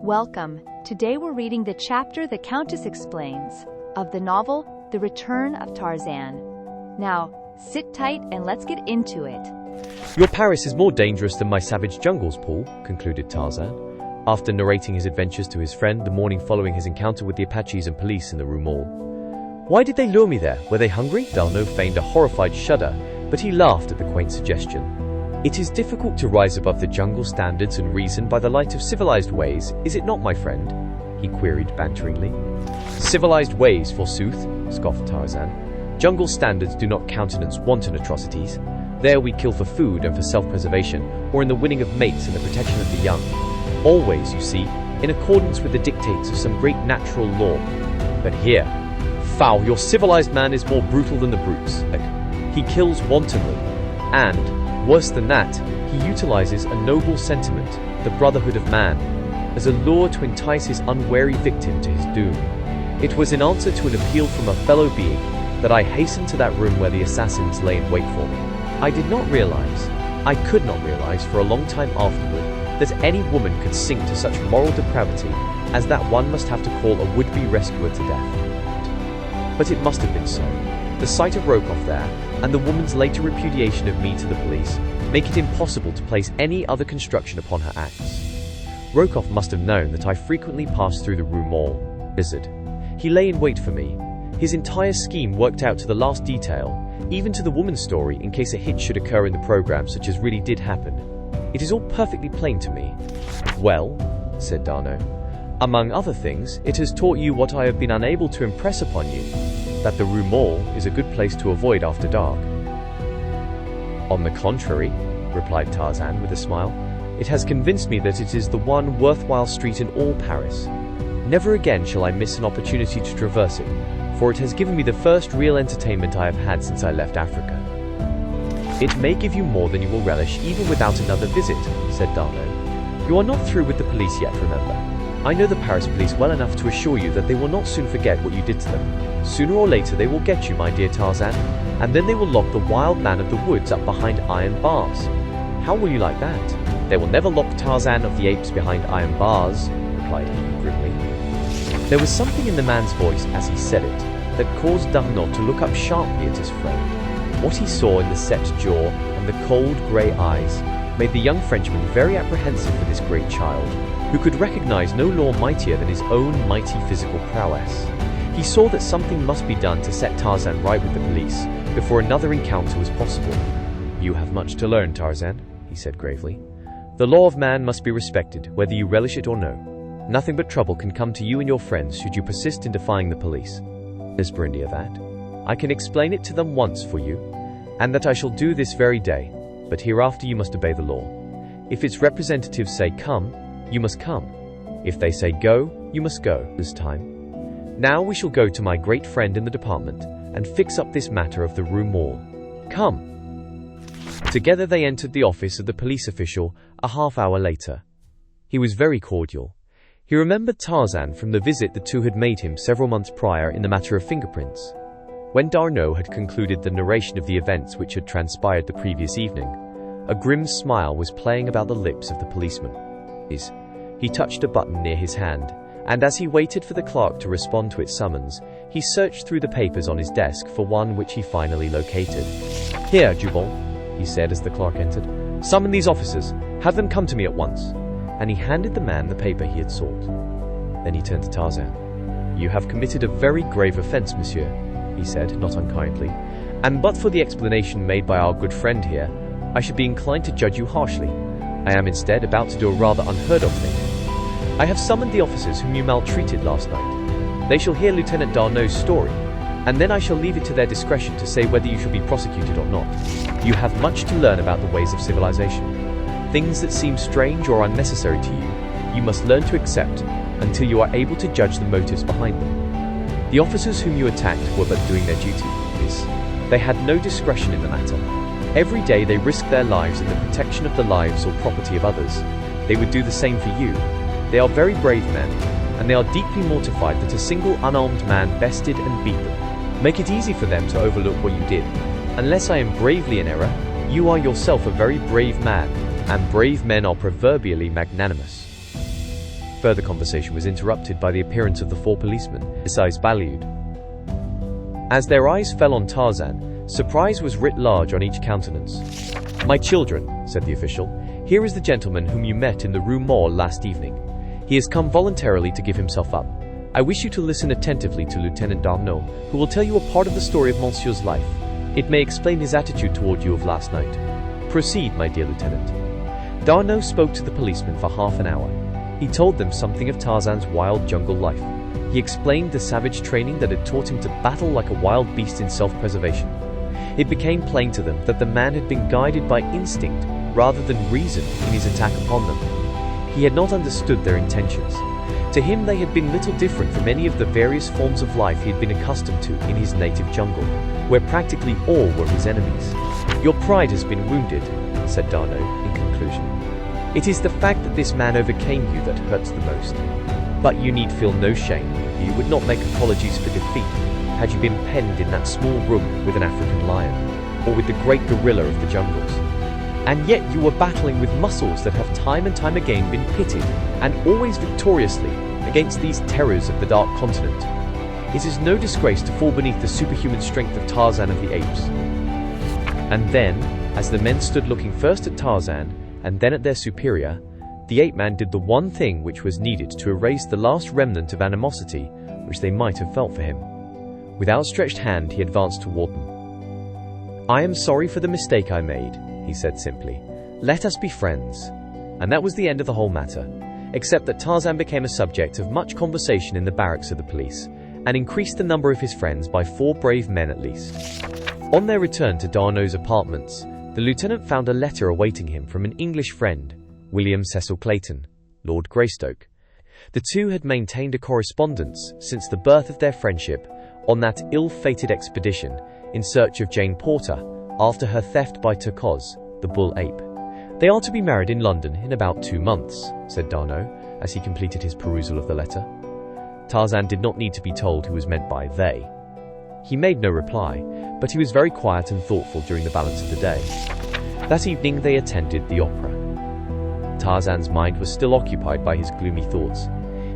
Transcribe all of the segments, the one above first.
Welcome. Today we're reading the chapter the Countess explains of the novel, The Return of Tarzan. Now, sit tight and let's get into it. Your Paris is more dangerous than my savage jungles, Paul, concluded Tarzan, after narrating his adventures to his friend the morning following his encounter with the Apaches and police in the Rue Mall. Why did they lure me there? Were they hungry? D'Arnaud feigned a horrified shudder, but he laughed at the quaint suggestion. It is difficult to rise above the jungle standards and reason by the light of civilized ways, is it not, my friend? He queried banteringly. Civilized ways, forsooth, scoffed Tarzan. Jungle standards do not countenance wanton atrocities. There we kill for food and for self-preservation, or in the winning of mates and the protection of the young. Always, you see, in accordance with the dictates of some great natural law. But here, foul, your civilized man is more brutal than the brutes. He kills wantonly, and, worse than that, he utilizes a noble sentiment, the brotherhood of man, as a lure to entice his unwary victim to his doom. It was in answer to an appeal from a fellow being that I hastened to that room where the assassins lay in wait for me. I could not realize for a long time afterward that any woman could sink to such moral depravity as that one must have to call a would-be rescuer to death. But it must have been so. The sight of Rokoff there, and the woman's later repudiation of me to the police, make it impossible to place any other construction upon her acts. Rokoff must have known that I frequently passed through the Rue Mall. Blizzard. He lay in wait for me. His entire scheme worked out to the last detail, even to the woman's story in case a hitch should occur in the program such as really did happen. It is all perfectly plain to me. Well, said D'Arnaud, among other things, it has taught you what I have been unable to impress upon you, that the Rue Mall is a good place to avoid after dark. On the contrary, replied Tarzan with a smile, it has convinced me that it is the one worthwhile street in all Paris. Never again shall I miss an opportunity to traverse it, for it has given me the first real entertainment I have had since I left Africa. It may give you more than you will relish even without another visit, said D'Arnaud. You are not through with the police yet, remember. I know the Paris police well enough to assure you that they will not soon forget what you did to them. Sooner or later they will get you, my dear Tarzan, and then they will lock the wild man of the woods up behind iron bars. How will you like that? They will never lock Tarzan of the Apes behind iron bars, replied he grimly. There was something in the man's voice as he said it that caused D'Arnaud to look up sharply at his friend. What he saw in the set jaw and the cold grey eyes made the young Frenchman very apprehensive for this great child, who could recognize no law mightier than his own mighty physical prowess. He saw that something must be done to set Tarzan right with the police before another encounter was possible. You have much to learn, Tarzan, he said gravely. The law of man must be respected, whether you relish it or no. Nothing but trouble can come to you and your friends should you persist in defying the police. Is Berindia that? I can explain it to them once for you, and that I shall do this very day, but hereafter you must obey the law. If its representatives say come, you must come. If they say go, you must go this time. Now we shall go to my great friend in the department and fix up this matter of the Rue Mall. Come. Together they entered the office of the police official a half-hour later. He was very cordial. He remembered Tarzan from the visit the two had made him several months prior in the matter of fingerprints. When D'Arnaud had concluded the narration of the events which had transpired the previous evening, a grim smile was playing about the lips of the policeman. He touched a button near his hand, and as he waited for the clerk to respond to its summons, he searched through the papers on his desk for one which he finally located. Here, Jubon, he said as the clerk entered. Summon these officers. Have them come to me at once. And he handed the man the paper he had sought. Then he turned to Tarzan. You have committed a very grave offense, monsieur, he said, not unkindly, and but for the explanation made by our good friend here, I should be inclined to judge you harshly. I am instead about to do a rather unheard of thing. I have summoned the officers whom you maltreated last night. They shall hear Lieutenant D'Arnaud's story, and then I shall leave it to their discretion to say whether you shall be prosecuted or not. You have much to learn about the ways of civilization. Things that seem strange or unnecessary to you, you must learn to accept until you are able to judge the motives behind them. The officers whom you attacked were but doing their duty. They had no discretion in the matter. Every day they risked their lives in the protection of the lives or property of others. They would do the same for you. They are very brave men, and they are deeply mortified that a single unarmed man bested and beat them. Make it easy for them to overlook what you did. Unless I am gravely in error, you are yourself a very brave man, and brave men are proverbially magnanimous. further conversation was interrupted by the appearance of the 4 policemen, his eyes valued. As their eyes fell on Tarzan, surprise was writ large on each countenance. "My children," said the official, "here is the gentleman whom you met in the Rue Morgue last evening. He has come voluntarily to give himself up. I wish you to listen attentively to Lieutenant Darnaud, who will tell you a part of the story of Monsieur's life. It may explain his attitude toward you of last night. Proceed, my dear Lieutenant." Darnaud spoke to the policemen for half an hour. He told them something of Tarzan's wild jungle life. He explained the savage training that had taught him to battle like a wild beast in self-preservation. It became plain to them that the man had been guided by instinct rather than reason in his attack upon them. He had not understood their intentions. To him they had been little different from any of the various forms of life he had been accustomed to in his native jungle, where practically all were his enemies. "Your pride has been wounded," said Darnaud in conclusion. "It is the fact that this man overcame you that hurts the most. But you need feel no shame. You would not make apologies for defeat had you been penned in that small room with an African lion, or with the great gorilla of the jungles. And yet you were battling with muscles that have time and time again been pitted, and always victoriously, against these terrors of the Dark Continent. It is no disgrace to fall beneath the superhuman strength of Tarzan of the Apes." And then, as the men stood looking first at Tarzan, and then at their superior, the ape-man did the one thing which was needed to erase the last remnant of animosity which they might have felt for him. With outstretched hand, he advanced toward them. "I am sorry for the mistake I made," he said simply. "Let us be friends." And that was the end of the whole matter, except that Tarzan became a subject of much conversation in the barracks of the police, and increased the number of his friends by 4 brave men at least. On their return to Darnaud's apartments, the lieutenant found a letter awaiting him from an English friend, William Cecil Clayton, Lord Greystoke. The two had maintained a correspondence since the birth of their friendship on that ill-fated expedition in search of Jane Porter after her theft by Turcoz, the bull ape. "They are to be married in London in about 2 months," said Darnaud, as he completed his perusal of the letter. Tarzan did not need to be told who was meant by they. He made no reply, but he was very quiet and thoughtful during the balance of the day. That evening they attended the opera. Tarzan's mind was still occupied by his gloomy thoughts.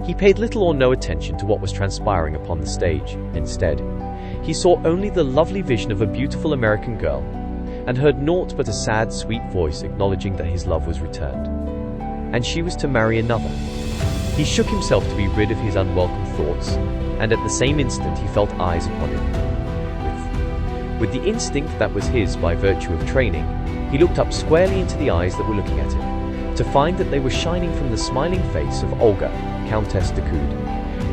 He paid little or no attention to what was transpiring upon the stage. Instead, he saw only the lovely vision of a beautiful American girl, and heard naught but a sad, sweet voice acknowledging that his love was returned, and she was to marry another. He shook himself to be rid of his unwelcome thoughts, and at the same instant he felt eyes upon him. With the instinct that was his by virtue of training, he looked up squarely into the eyes that were looking at him, to find that they were shining from the smiling face of Olga, Countess de Coude.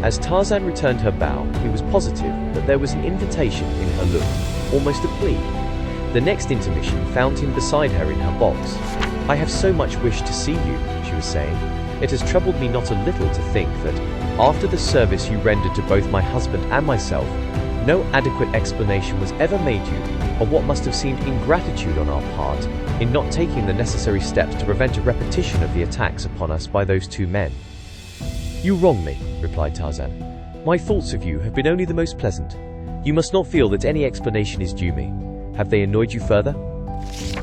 As Tarzan returned her bow, he was positive that there was an invitation in her look, almost a plea. The next intermission found him beside her in her box. "I have so much wished to see you," she was saying. "It has troubled me not a little to think that, after the service you rendered to both my husband and myself, no adequate explanation was ever made you of what must have seemed ingratitude on our part in not taking the necessary steps to prevent a repetition of the attacks upon us by those 2 men." "You wrong me," replied Tarzan. "My thoughts of you have been only the most pleasant. You must not feel that any explanation is due me. Have they annoyed you further?"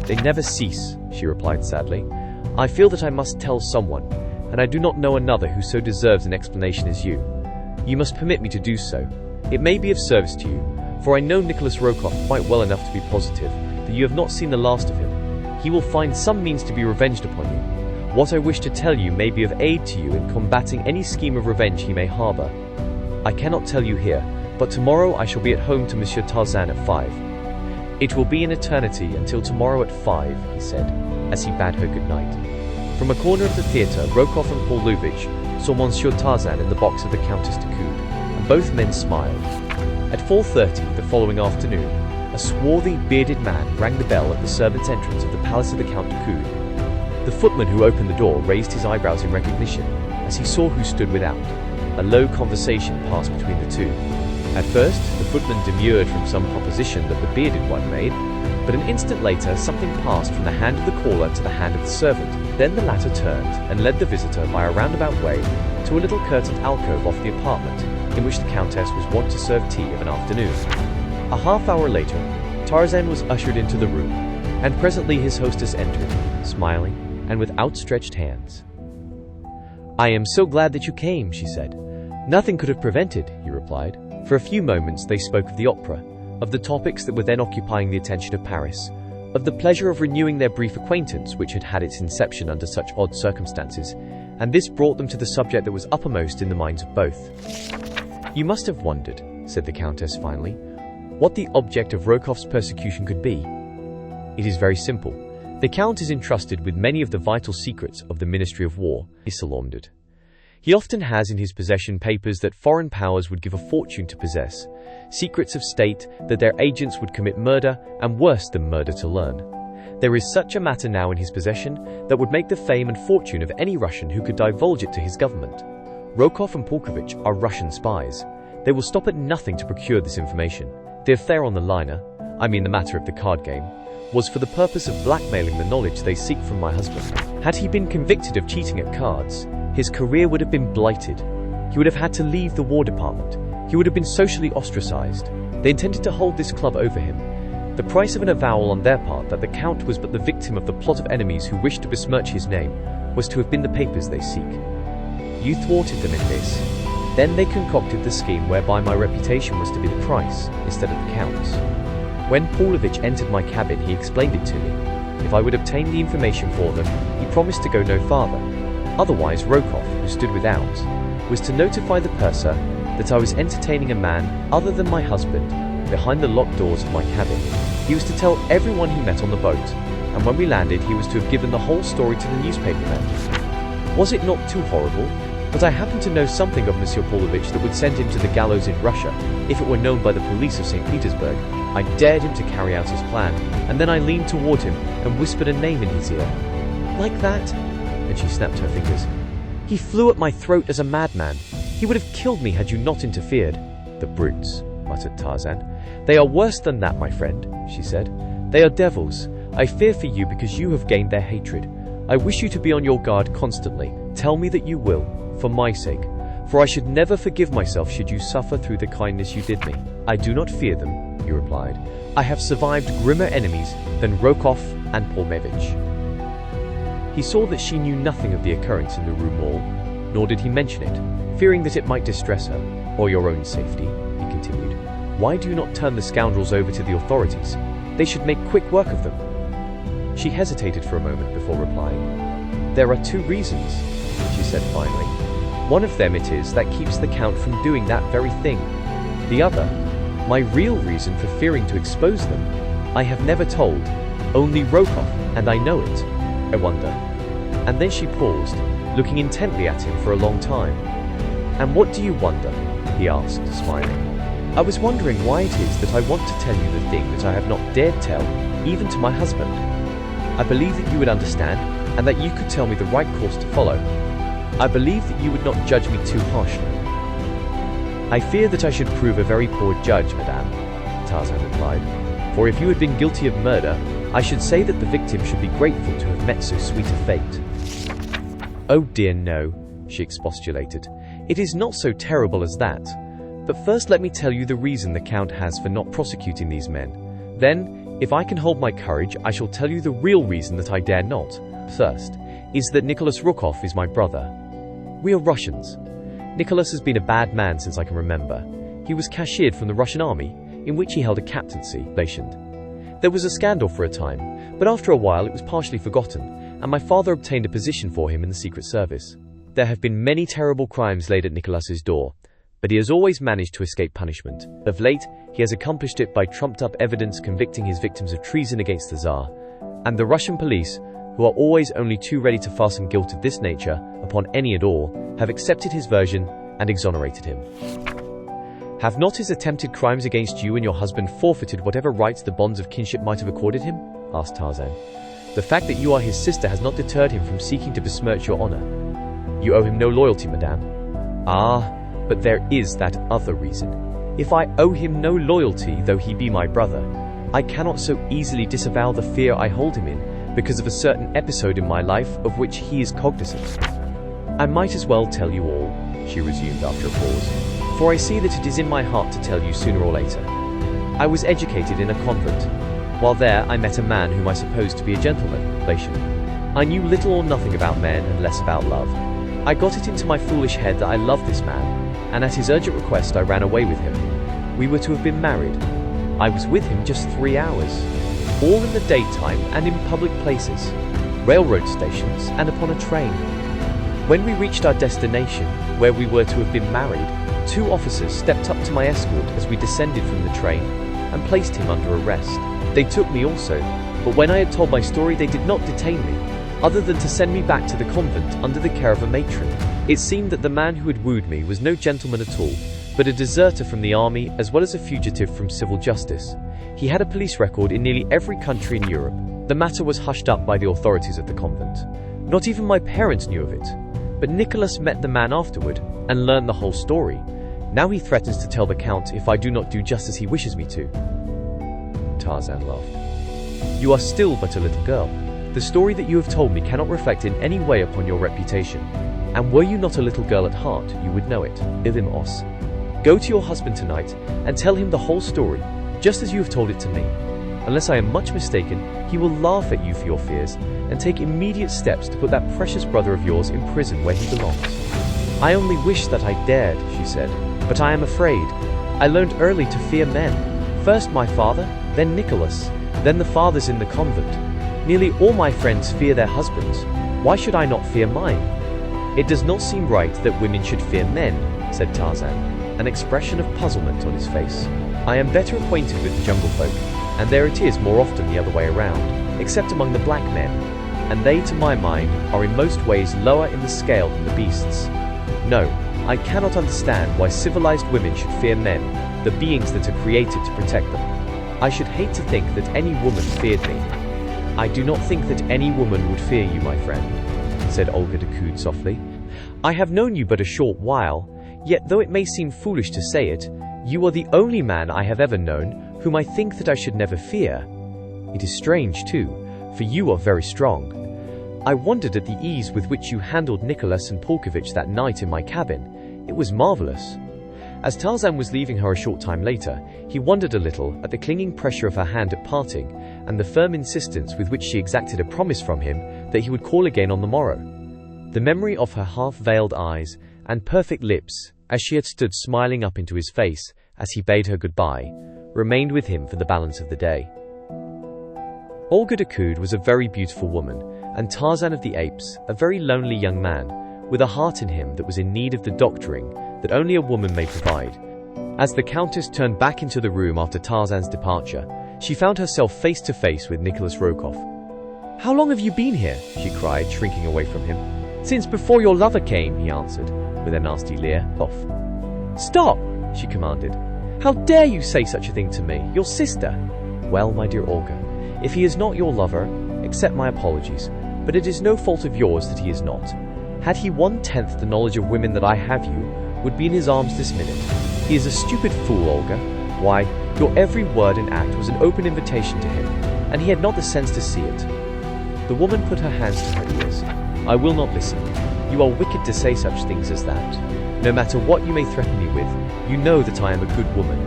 "They never cease," she replied sadly. "I feel that I must tell someone, and I do not know another who so deserves an explanation as you. You must permit me to do so. It may be of service to you, for I know Nicholas Rokoff quite well enough to be positive that you have not seen the last of him. He will find some means to be revenged upon you. What I wish to tell you may be of aid to you in combating any scheme of revenge he may harbor. I cannot tell you here, but tomorrow I shall be at home to Monsieur Tarzan at 5. It will be an eternity until tomorrow at 5, he said, as he bade her good night. From a corner of the theatre, Rokoff and Pauluvich saw Monsieur Tarzan in the box of the Countess de Coude, and both men smiled. At 4:30 the following afternoon, a swarthy, bearded man rang the bell at the servants' entrance of the palace of the Count de Coude. The footman who opened the door raised his eyebrows in recognition as he saw who stood without. A low conversation passed between the two. At first, the footman demurred from some proposition that the bearded one made, but an instant later something passed from the hand of the caller to the hand of the servant. Then the latter turned and led the visitor by a roundabout way to a little curtained alcove off the apartment in which the Countess was wont to serve tea of an afternoon. A half hour later, Tarzan was ushered into the room, and presently his hostess entered, smiling and with outstretched hands. "I am so glad that you came," she said. "Nothing could have prevented," he replied. For a few moments they spoke of the opera, of the topics that were then occupying the attention of Paris, of the pleasure of renewing their brief acquaintance which had had its inception under such odd circumstances, and this brought them to the subject that was uppermost in the minds of both. "You must have wondered," said the Countess finally, "what the object of Rokoff's persecution could be. It is very simple. The Count is entrusted with many of the vital secrets of the Ministry of War," he salaamed. "He often has in his possession papers that foreign powers would give a fortune to possess, secrets of state that their agents would commit murder and worse than murder to learn. There is such a matter now in his possession that would make the fame and fortune of any Russian who could divulge it to his government. Rokoff and Pulkovich are Russian spies. They will stop at nothing to procure this information. The affair on the liner, I mean the matter of the card game, was for the purpose of blackmailing the knowledge they seek from my husband. Had he been convicted of cheating at cards, his career would have been blighted. He would have had to leave the War Department. He would have been socially ostracized. They intended to hold this club over him. The price of an avowal on their part that the Count was but the victim of the plot of enemies who wished to besmirch his name was to have been the papers they seek. You thwarted them in this. Then they concocted the scheme whereby my reputation was to be the price instead of the Count's. When Pavlovich entered my cabin, he explained it to me. If I would obtain the information for them, he promised to go no farther. Otherwise, Rokoff, who stood without, was to notify the purser that I was entertaining a man other than my husband behind the locked doors of my cabin. He was to tell everyone he met on the boat, and when we landed, he was to have given the whole story to the newspaper men. Was it not too horrible? But I happened to know something of Monsieur Pavlovich that would send him to the gallows in Russia, if it were known by the police of St. Petersburg. I dared him to carry out his plan, and then I leaned toward him and whispered a name in his ear. "Like that?" And she snapped her fingers. "He flew at my throat as a madman. He would have killed me had you not interfered." "The brutes," muttered Tarzan. "They are worse than that, my friend," she said. "They are devils. I fear for you because you have gained their hatred. I wish you to be on your guard constantly. Tell me that you will, for my sake, for I should never forgive myself should you suffer through the kindness you did me." "I do not fear them," he replied. "I have survived grimmer enemies than Rokoff and Pavlovich." He saw that she knew nothing of the occurrence in the Rue Mall, nor did he mention it, fearing that it might distress her. "Or your own safety," he continued. "Why do you not turn the scoundrels over to the authorities? They should make quick work of them." She hesitated for a moment before replying. "There are two reasons," she said finally. "One of them it is that keeps the Count from doing that very thing. The other, my real reason for fearing to expose them, I have never told. Only Rokoff, and I know it. I wonder." And then she paused, looking intently at him for a long time. "And what do you wonder?" he asked, smiling. "I was wondering why it is that I want to tell you the thing that I have not dared tell, even to my husband. I believe that you would understand, and that you could tell me the right course to follow. I believe that you would not judge me too harshly." "I fear that I should prove a very poor judge, madame," Tarzan replied. "For if you had been guilty of murder, I should say that the victim should be grateful to have met so sweet a fate." "Oh dear no," she expostulated. "It is not so terrible as that. But first let me tell you the reason the Count has for not prosecuting these men. Then, if I can hold my courage, I shall tell you the real reason that I dare not. First, is that Nicholas Rokoff is my brother. We are Russians. Nicholas has been a bad man since I can remember. He was cashiered from the Russian army, in which he held a captaincy. There was a scandal for a time, but after a while it was partially forgotten, and my father obtained a position for him in the Secret Service. There have been many terrible crimes laid at Nicholas's door, but he has always managed to escape punishment. Of late, he has accomplished it by trumped-up evidence convicting his victims of treason against the Tsar, and the Russian police, who are always only too ready to fasten guilt of this nature upon any and all, have accepted his version and exonerated him." "Have not his attempted crimes against you and your husband forfeited whatever rights the bonds of kinship might have accorded him?" asked Tarzan. "The fact that you are his sister has not deterred him from seeking to besmirch your honor. You owe him no loyalty, madame." "Ah, but there is that other reason. If I owe him no loyalty, though he be my brother, I cannot so easily disavow the fear I hold him in because of a certain episode in my life of which he is cognizant. I might as well tell you all," she resumed after a pause, "for I see that it is in my heart to tell you sooner or later. I was educated in a convent. While there, I met a man whom I supposed to be a gentleman. I knew little or nothing about men and less about love. I got it into my foolish head that I loved this man, and at his urgent request I ran away with him. We were to have been married. I was with him just 3 hours, all in the daytime and in public places, railroad stations and upon a train. When we reached our destination, where we were to have been married, 2 officers stepped up to my escort as we descended from the train and placed him under arrest. They took me also, but when I had told my story they did not detain me, other than to send me back to the convent under the care of a matron. It seemed that the man who had wooed me was no gentleman at all, but a deserter from the army as well as a fugitive from civil justice. He had a police record in nearly every country in Europe. The matter was hushed up by the authorities of the convent. Not even my parents knew of it. But Nicholas met the man afterward and learned the whole story. Now he threatens to tell the Count if I do not do just as he wishes me to. Tarzan laughed. You are still but a little girl. The story that you have told me cannot reflect in any way upon your reputation. And were you not a little girl at heart, you would know it. Os. Go to your husband tonight and tell him the whole story, just as you have told it to me. Unless I am much mistaken, he will laugh at you for your fears and take immediate steps to put that precious brother of yours in prison where he belongs. I only wish that I dared, she said, but I am afraid. I learned early to fear men. First my father, then Nicholas, then the fathers in the convent. Nearly all my friends fear their husbands. Why should I not fear mine? It does not seem right that women should fear men, said Tarzan, an expression of puzzlement on his face. I am better acquainted with the jungle folk, and there it is more often the other way around, except among the black men, and they, to my mind, are in most ways lower in the scale than the beasts. No, I cannot understand why civilized women should fear men, the beings that are created to protect them. I should hate to think that any woman feared me. I do not think that any woman would fear you, my friend, said Olga de Coude softly. I have known you but a short while, yet though it may seem foolish to say it, you are the only man I have ever known whom I think that I should never fear. It is strange, too, for you are very strong. I wondered at the ease with which you handled Nicholas and Polkovich that night in my cabin. It was marvelous. As Tarzan was leaving her a short time later, he wondered a little at the clinging pressure of her hand at parting, and the firm insistence with which she exacted a promise from him that he would call again on the morrow. The memory of her half-veiled eyes and perfect lips, as she had stood smiling up into his face as he bade her goodbye, remained with him for the balance of the day. Olga de Coude was a very beautiful woman, and Tarzan of the Apes, a very lonely young man, with a heart in him that was in need of the doctoring that only a woman may provide. As the Countess turned back into the room after Tarzan's departure, she found herself face to face with Nicholas Rokoff. How long have you been here? She cried, shrinking away from him. Since before your lover came, he answered, with a nasty leer. Off. Stop, she commanded. How dare you say such a thing to me, your sister? Well, my dear Olga, if he is not your lover, accept my apologies, but it is no fault of yours that he is not. Had he 1/10 the knowledge of women that I have, you would be in his arms this minute. He is a stupid fool, Olga. Why, your every word and act was an open invitation to him, and he had not the sense to see it. The woman put her hands to her ears. I will not listen. You are wicked to say such things as that. No matter what you may threaten me with, you know that I am a good woman.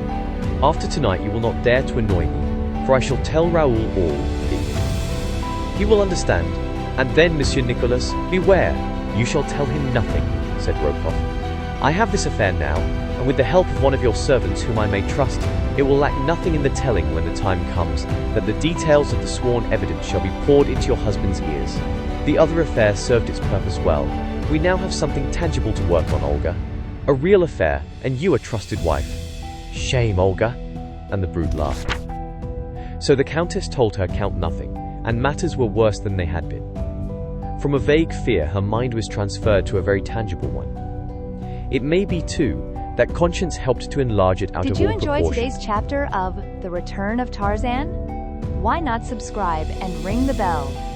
After tonight you will not dare to annoy me, for I shall tell Raoul all. He will understand. And then, Monsieur Nicholas, beware. You shall tell him nothing, said Rokoff. I have this affair now, and with the help of one of your servants whom I may trust, it will lack nothing in the telling when the time comes that the details of the sworn evidence shall be poured into your husband's ears. The other affair served its purpose well. We now have something tangible to work on, Olga. A real affair, and you a trusted wife. Shame, Olga. And the brute laughed. So the Countess told her Count nothing, and matters were worse than they had been. From a vague fear, her mind was transferred to a very tangible one. It may be, too, that conscience helped to enlarge it out of all proportion. Did you enjoy today's chapter of The Return of Tarzan? Why not subscribe and ring the bell?